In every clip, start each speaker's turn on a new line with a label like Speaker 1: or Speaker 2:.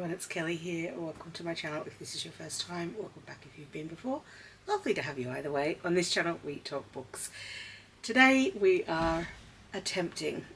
Speaker 1: everyone, it's Kelly here. Welcome to my channel. If this is your first time, welcome back if you've been before. Lovely to have you either way. On this channel we talk books. Today we are attempting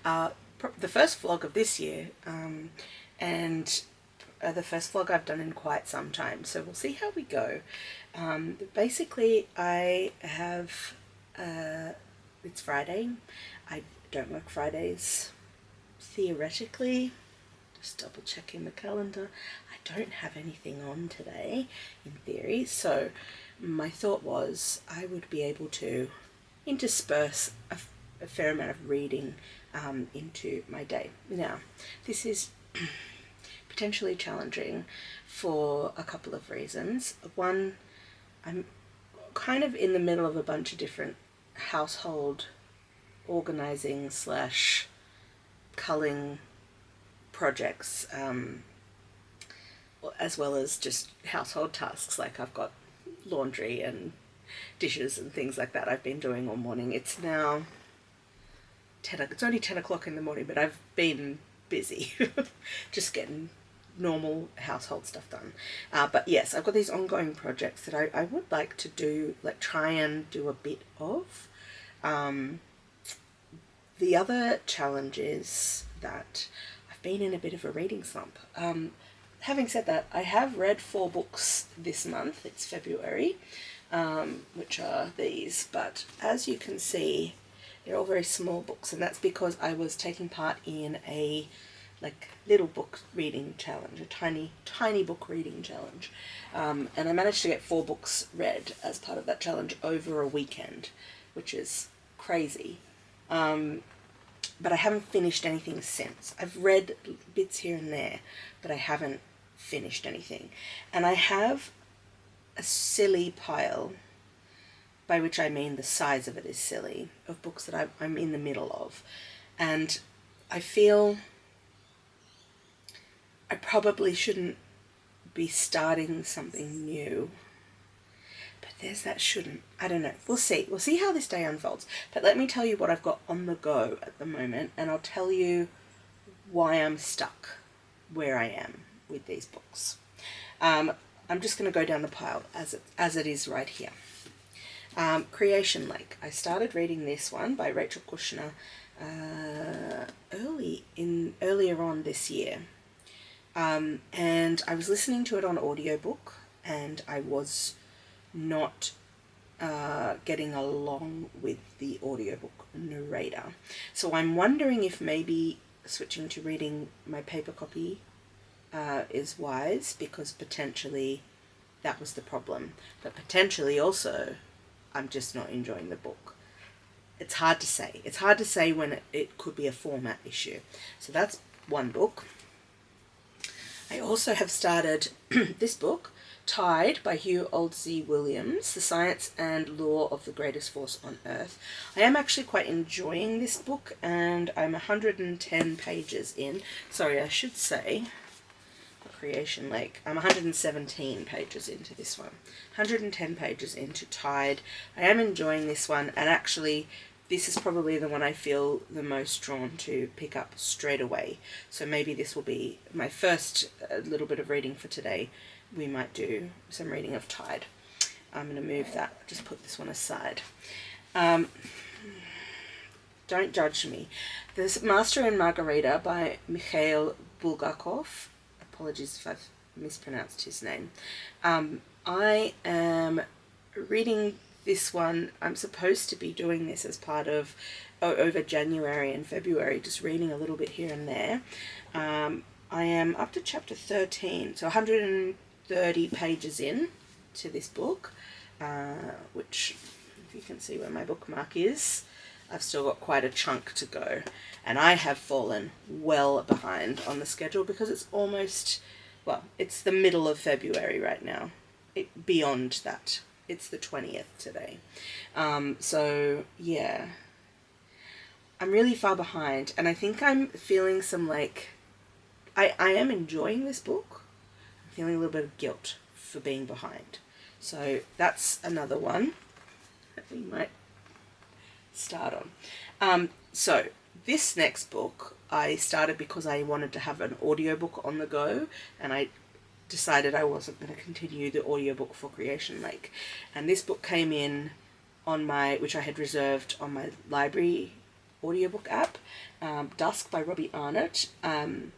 Speaker 1: the first vlog of this year, and the first vlog I've done in quite some time, so we'll see how we go. Basically I have it's Friday. I don't work Fridays theoretically. Just double checking the calendar. I don't have anything on today in theory, so my thought was I would be able to intersperse a fair amount of reading into my day. Now, this is potentially challenging for a couple of reasons. One, I'm kind of in the middle of a bunch of different household organizing slash culling projects, as well as just household tasks. Like I've got laundry and dishes and things like that I've been doing all morning. It's now it's only 10 o'clock in the morning, but I've been busy just getting normal household stuff done. But yes, I've got these ongoing projects that I would like to do, like try and do a bit of. The other challenge is that I've been in a bit of a reading slump. Having said that, I have read 4 books this month. It's February, which are these, but as you can see, they're all very small books, and that's because I was taking part in a little book reading challenge, a tiny book reading challenge, and I managed to get 4 books read as part of that challenge over a weekend, which is crazy. But I haven't finished anything since. I've read bits here and there, but I haven't finished anything. And I have a silly pile, by which I mean the size of it is silly, of books that I'm in the middle of. And I feel I probably shouldn't be starting something new. But there's that shouldn't. I don't know. We'll see. We'll see how this day unfolds. But let me tell you what I've got on the go at the moment, and I'll tell you why I'm stuck where I am with these books. I'm just going to go down the pile as it is right here. Creation Lake. I started reading this one by Rachel Kushner earlier on this year. And I was listening to it on audiobook, and I was not getting along with the audiobook narrator. So I'm wondering if maybe switching to reading my paper copy is wise, because potentially that was the problem. But potentially also I'm just not enjoying the book. It's hard to say. It's hard to say when it could be a format issue. So that's one book. I also have started this book, Tide by Hugh Aldsey Williams, The Science and Law of the Greatest Force on Earth. I am actually quite enjoying this book, and I'm 110 pages in. Sorry, I should say Creation Lake. I'm 117 pages into this one. 110 pages into Tide. I am enjoying this one, and actually this is probably the one I feel the most drawn to pick up straight away. So maybe this will be my first little bit of reading for today. We might do some reading of Tide. I'm going to move that, just put this one aside. Don't judge me. There's Master and Margarita by Mikhail Bulgakov. Apologies if I've mispronounced his name. I am reading this one. I'm supposed to be doing this as part of over January and February, just reading a little bit here and there. I am up to chapter 13, so 130 pages in to this book, which, if you can see where my bookmark is, I've still got quite a chunk to go, and I have fallen well behind on the schedule because it's almost, well, it's the middle of February right now. Beyond that, it's the 20th today. So yeah, I'm really far behind, and I think I'm feeling some I am enjoying this book. I'm feeling a little bit of guilt for being behind. So that's another one that we might start on. So this next book I started because I wanted to have an audiobook on the go, and I decided I wasn't going to continue the audiobook for Creation Lake. And this book came in on my, which I had reserved on my library audiobook app, Dusk by Robbie Arnott. And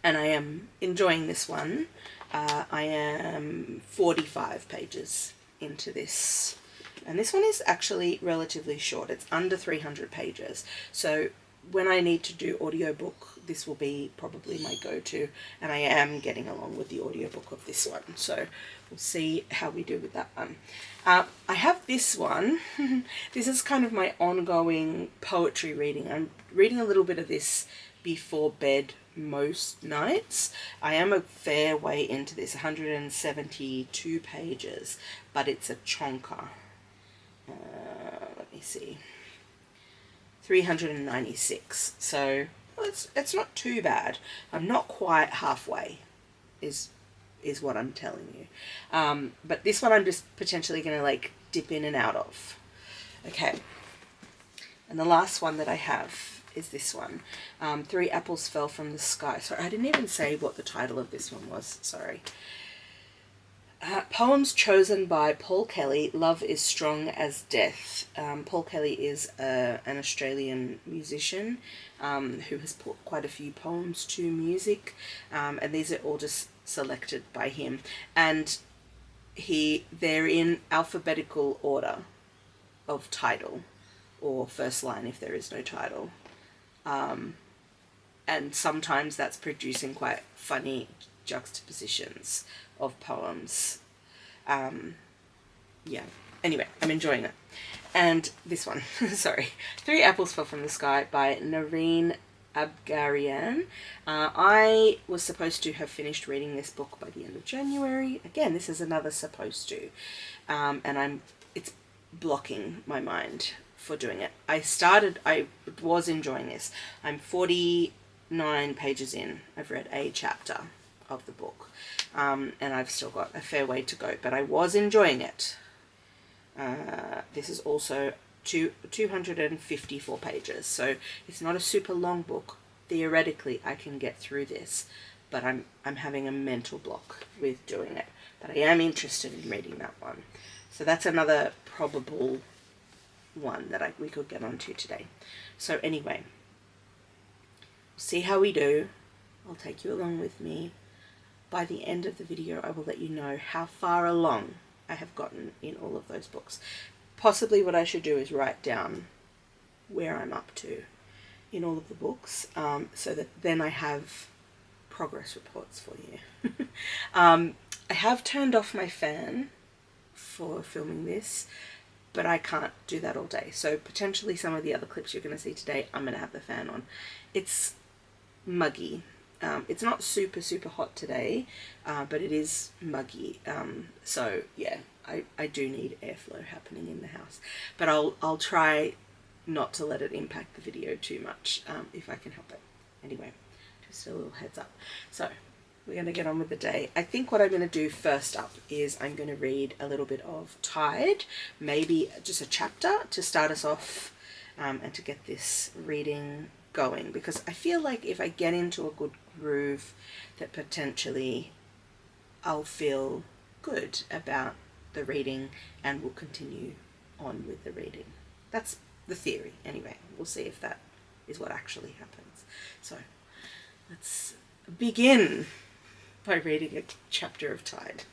Speaker 1: I am enjoying this one. I am 45 pages into this. And this one is actually relatively short. It's under 300 pages. So when I need to do audiobook, this will be probably my go-to, and I am getting along with the audiobook of this one, so we'll see how we do with that one. I have this one. This is kind of my ongoing poetry reading. I'm reading a little bit of this before bed most nights. I am a fair way into this, 172 pages, but it's a chonker. Let me see. 396. So well, it's not too bad. I'm not quite halfway, is what I'm telling you. But this one I'm just potentially going to like dip in and out of. Okay. And the last one that I have is this one. 3 Apples Fell from the Sky. Sorry, I didn't even say what the title of this one was. Sorry. Poems chosen by Paul Kelly, Love is Strong as Death. Paul Kelly is an Australian musician who has put quite a few poems to music, and these are all just selected by him. And they're in alphabetical order of title, or first line if there is no title. And sometimes that's producing quite funny juxtapositions of poems. Yeah, anyway, I'm enjoying it. And this one, sorry, 3 Apples Fell from the Sky by Nareen Abgarian. I was supposed to have finished reading this book by the end of January. Again, this is another supposed to, and it's blocking my mind for doing it. I was enjoying this. I'm 49 pages in. I've read a chapter of the book, and I've still got a fair way to go, but I was enjoying it. This is also 254 pages, so it's not a super long book. Theoretically I can get through this, but I'm having a mental block with doing it. But I am interested in reading that one, so that's another probable one that we could get onto today. So anyway, see how we do. I'll take you along with me. By the end of the video, I will let you know how far along I have gotten in all of those books. Possibly what I should do is write down where I'm up to in all of the books, so that then I have progress reports for you. I have turned off my fan for filming this, but I can't do that all day. So potentially some of the other clips you're going to see today, I'm going to have the fan on. It's muggy. It's not super hot today, but it is muggy. So yeah, I do need airflow happening in the house, but I'll try not to let it impact the video too much, if I can help it. Anyway, just a little heads up. So we're going to get on with the day. I think what I'm going to do first up is I'm going to read a little bit of Tide, maybe just a chapter to start us off, and to get this reading going, because I feel like if I get into a good groove, that potentially I'll feel good about the reading and will continue on with the reading. That's the theory anyway. We'll see if that is what actually happens. So let's begin by reading a chapter of Tide.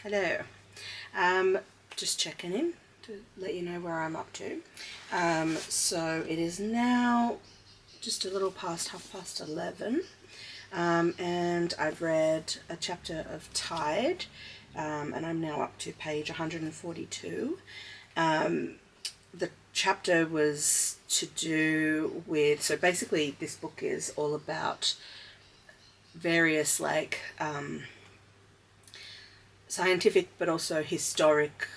Speaker 1: Hello. Just checking in to let you know where I'm up to. So it is now just a little past 11:30, and I've read a chapter of Tide, and I'm now up to page 142. The chapter was to do with, so basically this book is all about various scientific but also historic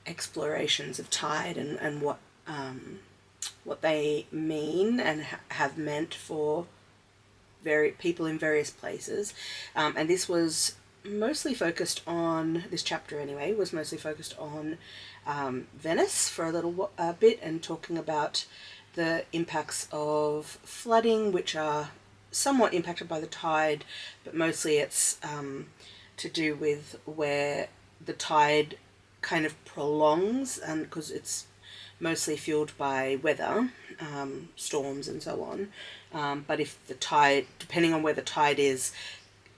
Speaker 1: explorations of tide and what they mean and have meant for people in various places. And this was mostly focused on, this chapter anyway, was mostly focused on Venice for a little bit, and talking about the impacts of flooding, which are somewhat impacted by the tide, but mostly it's to do with where the tide kind of prolongs, and because it's mostly fueled by weather, storms and so on. But if the tide, depending on where the tide is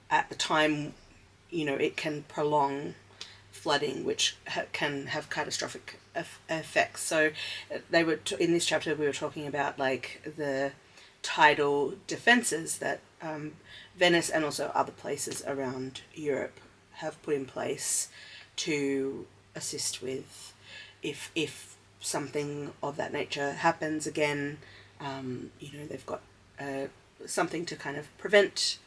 Speaker 1: at the time, you know, it can prolong flooding, which can have catastrophic effects. So they were in this chapter we were talking about like the tidal defenses that Venice and also other places around Europe have put in place to assist with if something of that nature happens again. You know, they've got something to kind of prevent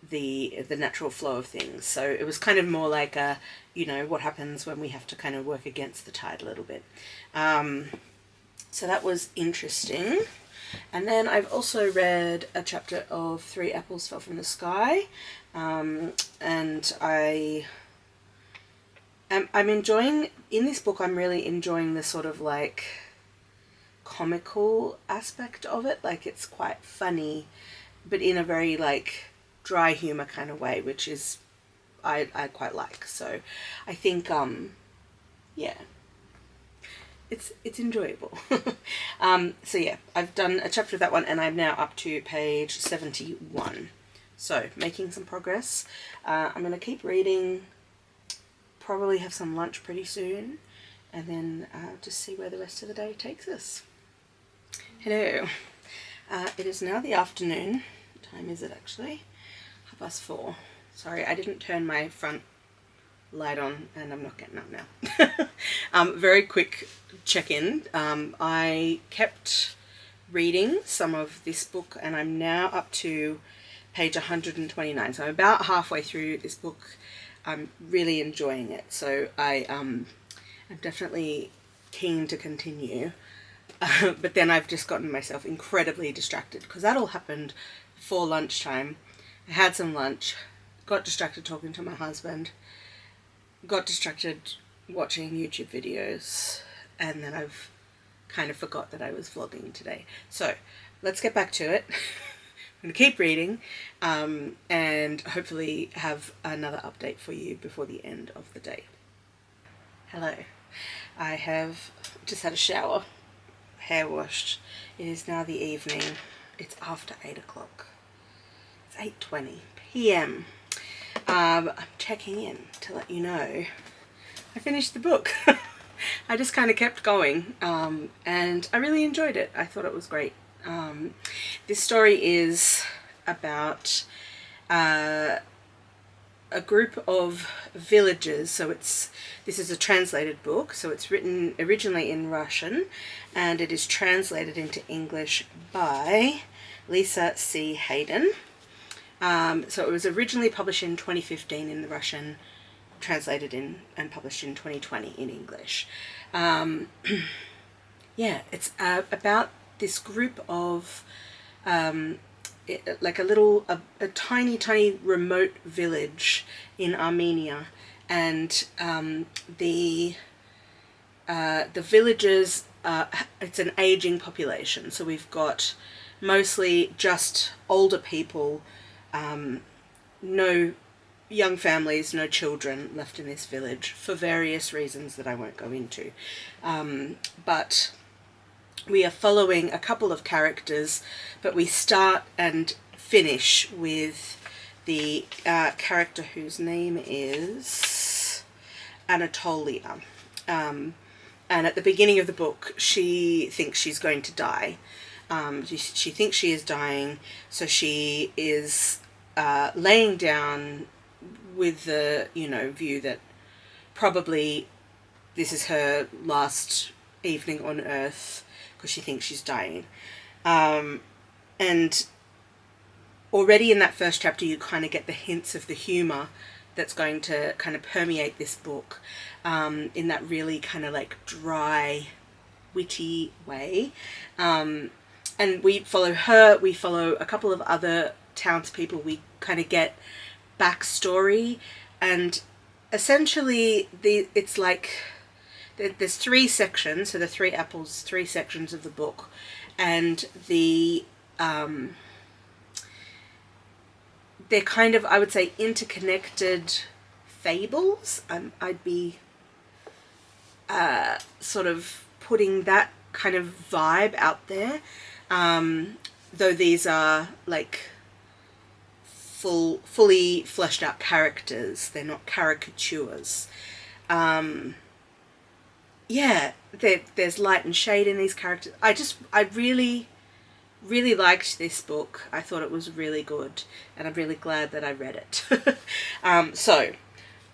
Speaker 1: the natural flow of things. So it was kind of more like a, you know, what happens when we have to kind of work against the tide a little bit. So that was interesting. And then I've also read a chapter of Three Apples Fell from the Sky, and I'm enjoying, in this book I'm really enjoying the sort of like comical aspect of it. Like it's quite funny, but in a very like dry humor kind of way, which is I quite like. So I think yeah, it's enjoyable. So yeah, I've done a chapter of that one, and I'm now up to page 71. So making some progress. I'm going to keep reading, probably have some lunch pretty soon, and then just see where the rest of the day takes us. Hello. It is now the afternoon. What time is it actually? 4:30. Sorry, I didn't turn my front light on and I'm not getting up now. Very quick check-in. I kept reading some of this book and I'm now up to page 129. So I'm about halfway through this book. I'm really enjoying it. So I'm definitely keen to continue. But then I've just gotten myself incredibly distracted because that all happened before lunchtime. I had some lunch, got distracted talking to my husband, got distracted watching YouTube videos, and then I've kind of forgot that I was vlogging today. So let's get back to it. I'm going to keep reading and hopefully have another update for you before the end of the day. Hello. I have just had a shower, hair washed. It is now the evening. It's after 8 o'clock. It's 8:20 p.m. I'm checking in to let you know I finished the book. I just kind of kept going and I really enjoyed it. I thought it was great. This story is about a group of villagers. So this is a translated book, so it's written originally in Russian and it is translated into English by Lisa C. Hayden. So it was originally published in 2015 in the Russian, translated in and published in 2020 in English. Yeah, it's about this group of like a tiny remote village in Armenia, and the villagers, it's an aging population, so we've got mostly just older people, no young families, no children left in this village for various reasons that I won't go into. But we are following a couple of characters, but we start and finish with the character whose name is Anatolia. And at the beginning of the book, she thinks she's going to die. She thinks she is dying, so she is laying down with the, view that probably this is her last evening on Earth because she thinks she's dying. And already in that first chapter you kind of get the hints of the humour that's going to kind of permeate this book in that really kind of like dry, witty way. And we follow her, we follow a couple of other townspeople, we kind of get backstory, and essentially it's like there's 3 sections, so the 3 apples, 3 sections of the book, and they're kind of, I would say, interconnected fables. I'd be sort of putting that kind of vibe out there, though these are like fully fleshed out characters. They're not caricatures. Yeah, there's light and shade in these characters. I really liked this book. I thought it was really good, and I'm really glad that I read it. So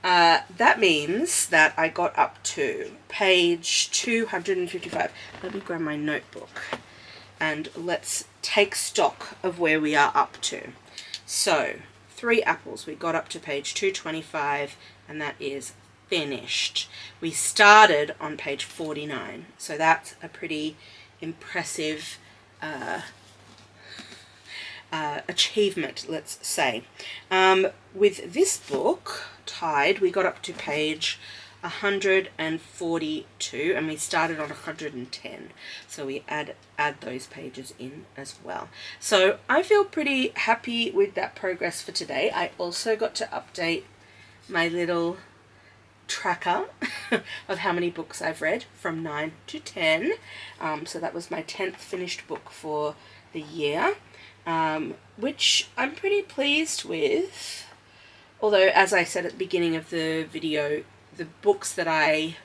Speaker 1: that means that I got up to page 255. Let me grab my notebook and let's take stock of where we are up to. So 3 apples, we got up to page 225, and that is finished. We started on page 49, so that's a pretty impressive achievement, let's say. With this book, Tide, we got up to page 142, and we started on 110, so we add those pages in as well. So I feel pretty happy with that progress for today. I also got to update my little tracker of how many books I've read from 9 to 10. So that was my 10th finished book for the year, which I'm pretty pleased with. Although, as I said at the beginning of the video, the books that I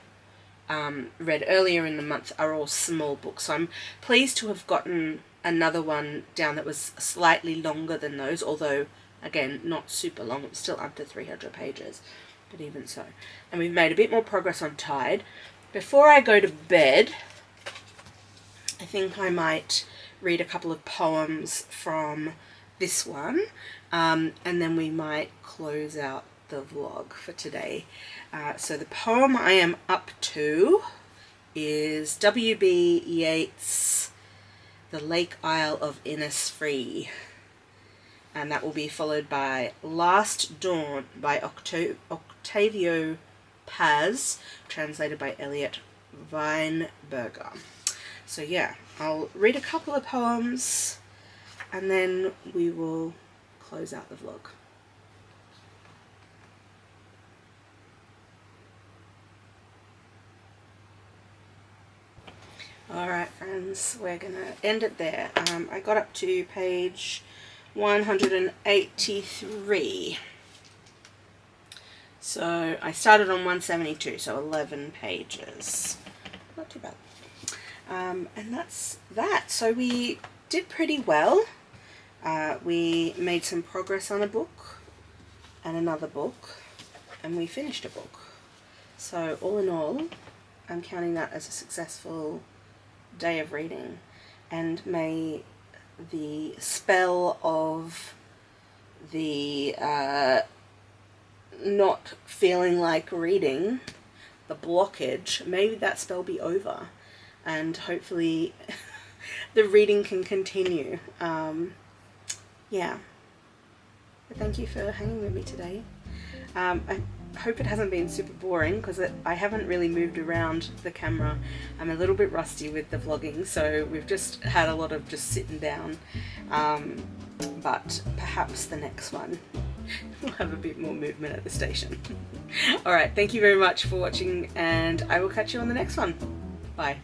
Speaker 1: read earlier in the month are all small books. So I'm pleased to have gotten another one down that was slightly longer than those, although, again, not super long. It was still under 300 pages. But even so. And we've made a bit more progress on Tide. Before I go to bed, I think I might read a couple of poems from this one, and then we might close out the vlog for today. So the poem I am up to is W.B. Yeats' The Lake Isle of Innisfree. And that will be followed by Last Dawn by Octavio Paz, translated by Elliot Weinberger. So yeah, I'll read a couple of poems and then we will close out the vlog. Alright friends, we're gonna end it there. I got up to page 183. So I started on 172, so 11 pages. Not too bad. And that's that. So we did pretty well. We made some progress on a book and another book, and we finished a book. So all in all, I'm counting that as a successful day of reading, and may the spell of the not feeling like reading, the blockage, maybe that spell be over, and hopefully the reading can continue. Yeah. But thank you for hanging with me today. I hope it hasn't been super boring, because I haven't really moved around the camera. I'm a little bit rusty with the vlogging, so we've just had a lot of just sitting down, but perhaps the next one we'll have a bit more movement at the station. Alright, thank you very much for watching, and I will catch you on the next one. Bye.